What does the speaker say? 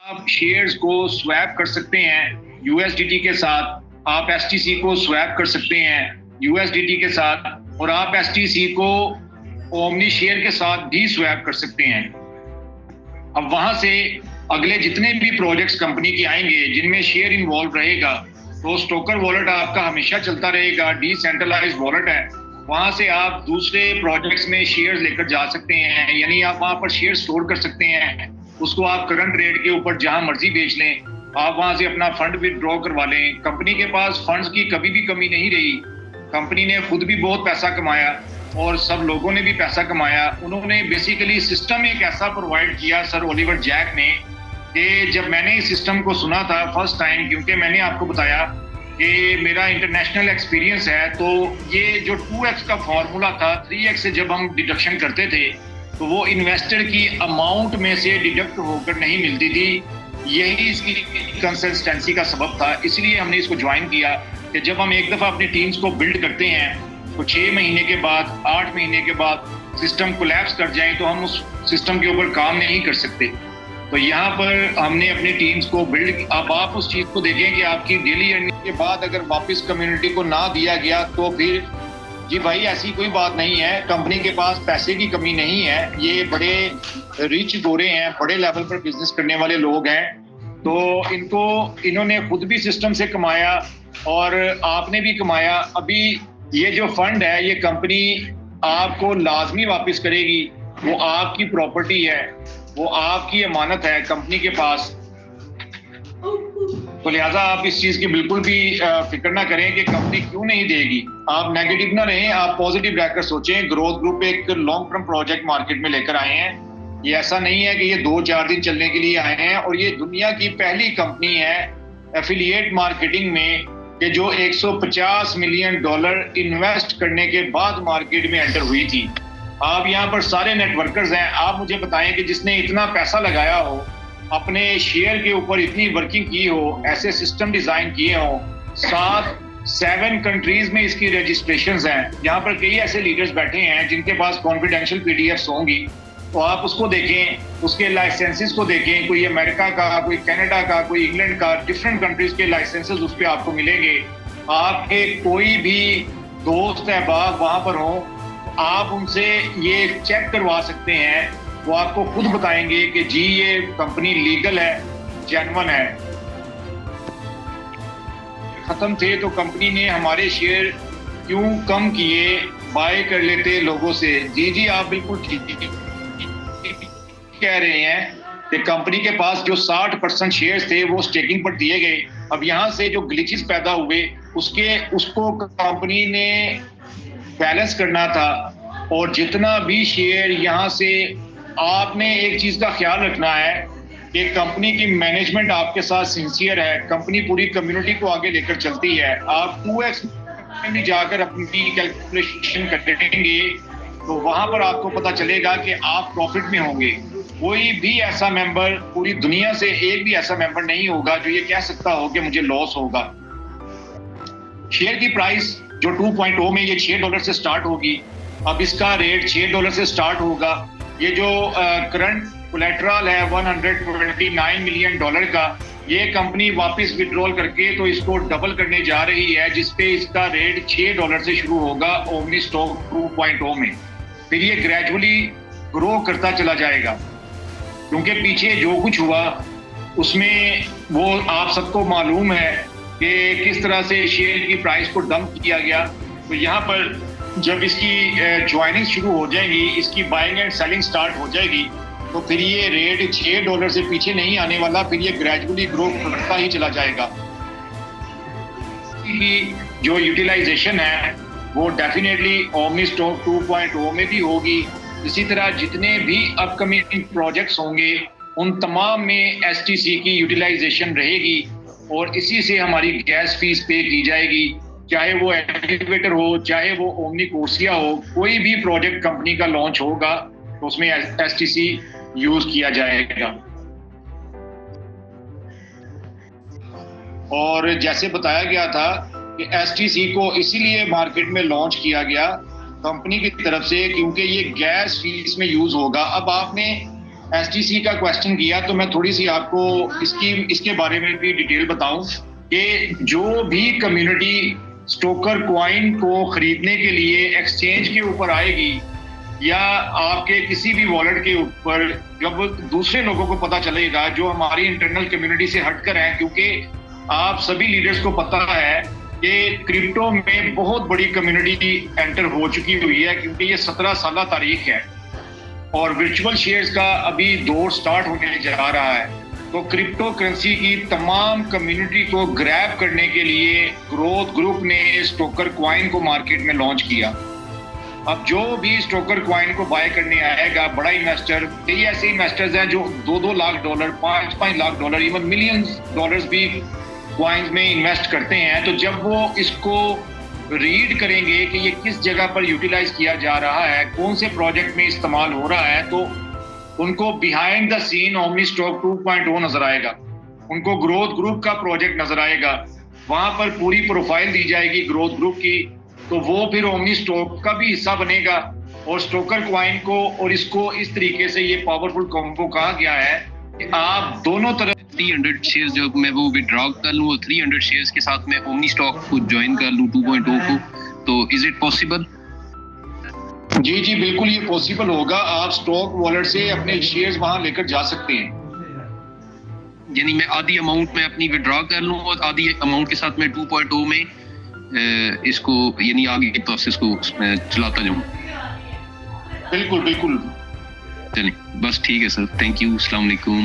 आप शेयर्स को स्वैप कर सकते हैं यूएसडीटी के साथ, आप एसटीसी को स्वैप कर सकते हैं यूएसडीटी के साथ, और आप एसटीसी को ओमनी शेयर के साथ भी स्वैप कर सकते हैं। अब वहां से अगले जितने भी प्रोजेक्ट्स कंपनी के आएंगे जिनमें शेयर इन्वॉल्व रहेगा, तो स्टोकर वॉलेट आपका हमेशा चलता रहेगा, डिसेंट्रलाइज्ड वॉलेट है। वहां से आप दूसरे प्रोजेक्ट्स में शेयर्स लेकर जा सकते हैं, यानी आप वहां पर शेयर स्टोर कर सकते हैं, उसको आप करंट रेट के ऊपर जहां मर्जी बेच लें, आप वहां से अपना फंड विदड्रॉ करवा लें। कंपनी के पास फंड्स की कभी भी कमी नहीं रही। कंपनी ने खुद भी बहुत पैसा कमाया और सब लोगों ने भी पैसा कमाया। उन्होंने बेसिकली सिस्टम एक ऐसा प्रोवाइड किया सर ओलिवर जैक ने, कि जब मैंने इस सिस्टम को सुना था फर्स्ट टाइम, क्योंकि मैंने आपको बताया कि मेरा इंटरनेशनल एक्सपीरियंस है, तो ये जो 2x का फॉर्मूला था, 3x से जब हम डिडक्शन करते थे तो वो इन्वेस्टर की अमाउंट में से डिडक्ट होकर नहीं मिलती थी। यही इसकी कंसिस्टेंसी का सबब था, इसलिए हमने इसको ज्वाइन किया कि जब हम एक दफ़ा अपनी टीम्स को बिल्ड करते हैं तो 6 महीने के बाद, 8 महीने के बाद सिस्टम कोलैप्स कर जाए तो हम उस सिस्टम के ऊपर काम नहीं कर सकते। तो यहाँ पर हमने अपनी टीम्स को बिल्ड। अब आप उस चीज़ को देखें कि आपकी डेली अर्निंग के बाद अगर वापस कम्युनिटी को ना दिया गया तो फिर जी भाई ऐसी कोई बात नहीं है। कंपनी के पास पैसे की कमी नहीं है, ये बड़े रिच गोरे हैं, बड़े लेवल पर बिजनेस करने वाले लोग हैं, तो इन्होंने खुद भी सिस्टम से कमाया और आपने भी कमाया। अभी ये जो फंड है ये कंपनी आपको लाजमी वापस करेगी, वो आपकी प्रॉपर्टी है, वो आपकी अमानत है कंपनी के पास। तो लिहाजा आप इस चीज की बिल्कुल भी फिक्र ना करें कि कंपनी क्यों नहीं देगी। आप नेगेटिव ना रहें, आप पॉजिटिव रहकर सोचें। ग्रोथ ग्रुप एक लॉन्ग टर्म प्रोजेक्ट मार्केट में लेकर आए हैं। ये ऐसा नहीं है कि ये 2-4 दिन चलने के लिए आए हैं, और ये दुनिया की पहली कंपनी है एफिलिएट मार्केटिंग में कि जो $150 मिलियन इन्वेस्ट करने के बाद मार्केट में एंटर हुई थी। आप यहाँ पर सारे नेटवर्कर्स हैं, आप मुझे बताएं कि जिसने इतना पैसा लगाया हो, अपने शेयर के ऊपर इतनी वर्किंग की हो, ऐसे सिस्टम डिजाइन किए हो, 7 कंट्रीज में इसकी रजिस्ट्रेशंस हैं। यहाँ पर कई ऐसे लीडर्स बैठे हैं जिनके पास कॉन्फिडेंशियल पीडीएफ्स होंगी, तो आप उसको देखें, उसके लाइसेंसेस को देखें। कोई अमेरिका का, कोई कनाडा का, कोई इंग्लैंड का, डिफरेंट कंट्रीज के लाइसेंसेस उस पर आपको मिलेंगे। आपके कोई भी दोस्त अहबाब वहाँ पर हो, आप उनसे ये चेक करवा सकते हैं, वो आपको खुद बताएंगे कि जी ये कंपनी लीगल है, जेन्युइन है। खत्म थे तो कंपनी ने हमारे शेयर क्यों कम किए, बाय कर लेते लोगों से। जी आप बिल्कुल ठीक कह रहे हैं कि कंपनी के पास जो 60% शेयर्स थे वो स्टेकिंग पर दिए गए। अब यहाँ से जो ग्लिचेस पैदा हुए उसको कंपनी ने बैलेंस करना था, और जितना भी शेयर यहाँ से, आपने एक चीज का ख्याल रखना है कि कंपनी की मैनेजमेंट आपके साथ सिंसियर है, कंपनी पूरी कम्युनिटी को आगे लेकर चलती है। आप 2x में भी जाकर अपनी कैलकुलेशन करेंगे तो वहां पर आपको पता चलेगा कि आप प्रॉफिट में होंगे। कोई भी ऐसा मेंबर, पूरी दुनिया से एक भी ऐसा मेंबर नहीं होगा जो ये कह सकता हो कि मुझे लॉस होगा। शेयर की प्राइस जो 2.0 में ये $6 से स्टार्ट होगी, अब इसका रेट $6 से स्टार्ट होगा। ये जो करंट कोलेटरल है $129 मिलियन का, ये कंपनी वापस विड्रॉल करके तो इसको डबल करने जा रही है, जिसपे इसका रेट $6 से शुरू होगा ओमनी स्टॉक 2.0 में। फिर ये ग्रेजुअली ग्रो करता चला जाएगा, क्योंकि पीछे जो कुछ हुआ उसमें वो आप सबको मालूम है कि किस तरह से शेयर की प्राइस को डंप किया गया। तो यहाँ पर जब इसकी ज्वाइनिंग शुरू हो जाएगी, इसकी बाइंग एंड सेलिंग स्टार्ट हो जाएगी, तो फिर ये रेट $6 से पीछे नहीं आने वाला, फिर ये ग्रेजुअली ग्रो करता ही चला जाएगा। जो यूटिलाइजेशन है वो डेफिनेटली ओमनी स्टॉक 2.0 में भी होगी। इसी तरह जितने भी अपकमिंग प्रोजेक्ट्स होंगे उन तमाम में एसटीसी की यूटिलाइजेशन रहेगी, और इसी से हमारी गैस फीस पे की जाएगी, चाहे वो एलिवेटर हो, चाहे वो ओमनी कोर्सिया हो। कोई भी प्रोजेक्ट कंपनी का लॉन्च होगा तो उसमें एसटीसी यूज किया जाएगा। और जैसे बताया गया था कि एसटीसी को इसीलिए मार्केट में लॉन्च किया गया कंपनी की तरफ से, क्योंकि ये गैस फीस में यूज होगा। अब आपने एसटीसी का क्वेश्चन किया, तो मैं थोड़ी सी आपको इसके बारे में भी डिटेल बताऊं कि जो भी कम्युनिटी स्टोकर क्वाइन को खरीदने के लिए एक्सचेंज के ऊपर आएगी या आपके किसी भी वॉलेट के ऊपर, जब दूसरे लोगों को पता चलेगा जो हमारी इंटरनल कम्युनिटी से हटकर हैं, क्योंकि आप सभी लीडर्स को पता है कि क्रिप्टो में बहुत बड़ी कम्युनिटी एंटर हो चुकी हुई है, क्योंकि ये 17 साल तारीख है और वर्चुअल शेयर्स का अभी दौर स्टार्ट होने जा रहा है। तो क्रिप्टो करेंसी की तमाम कम्युनिटी को ग्रैब करने के लिए ग्रोथ ग्रुप ने स्टोकर क्वाइन को मार्केट में लॉन्च किया। अब जो भी स्टोकर क्वाइन को बाय करने आएगा, बड़ा इन्वेस्टर, कई ऐसे इन्वेस्टर्स हैं जो 2-2 lakh dollar, 5-5 lakh dollar, even millions dollars भी क्वाइंस में इन्वेस्ट करते हैं। तो जब वो इसको रीड करेंगे कि ये किस जगह पर यूटिलाइज किया जा रहा है, कौन से प्रोजेक्ट में इस्तेमाल हो रहा है, तो उनको behind the scene omni stock 2.0 नजर आएगा, उनको ग्रोथ ग्रुप का प्रोजेक्ट नजर आएगा, वहां पर पूरी प्रोफाइल दी जाएगी ग्रोथ ग्रुप की, तो वो फिर ओमनी स्टॉक का भी हिस्सा बनेगा। और स्टोकर क्वाइन को और इसको इस तरीके से ये पावरफुल कॉम्बो कहा गया है कि आप दोनों तरफ 300 शेयर्स जो मैं वो विड्रॉ कर लूं, 300 शेयर्स के साथ मैं ओमनी स्टॉक को ज्वाइन कर लूं 2.0 को, तो इज इट पॉसिबल? जी जी बिल्कुल ये पॉसिबल होगा। आप स्टॉक वॉलेट से अपने शेयर्स वहां लेकर जा सकते हैं। यानी मैं आधी अमाउंट में अपनी विड्रॉ कर लूं और आधी अमाउंट के साथ मैं 2.0 में इसको यानी आगे की प्रोसेस को चलाता जाऊं। बिल्कुल बिल्कुल। चलिए बस ठीक है सर, थैंक यू, अस्सलाम वालेकुम।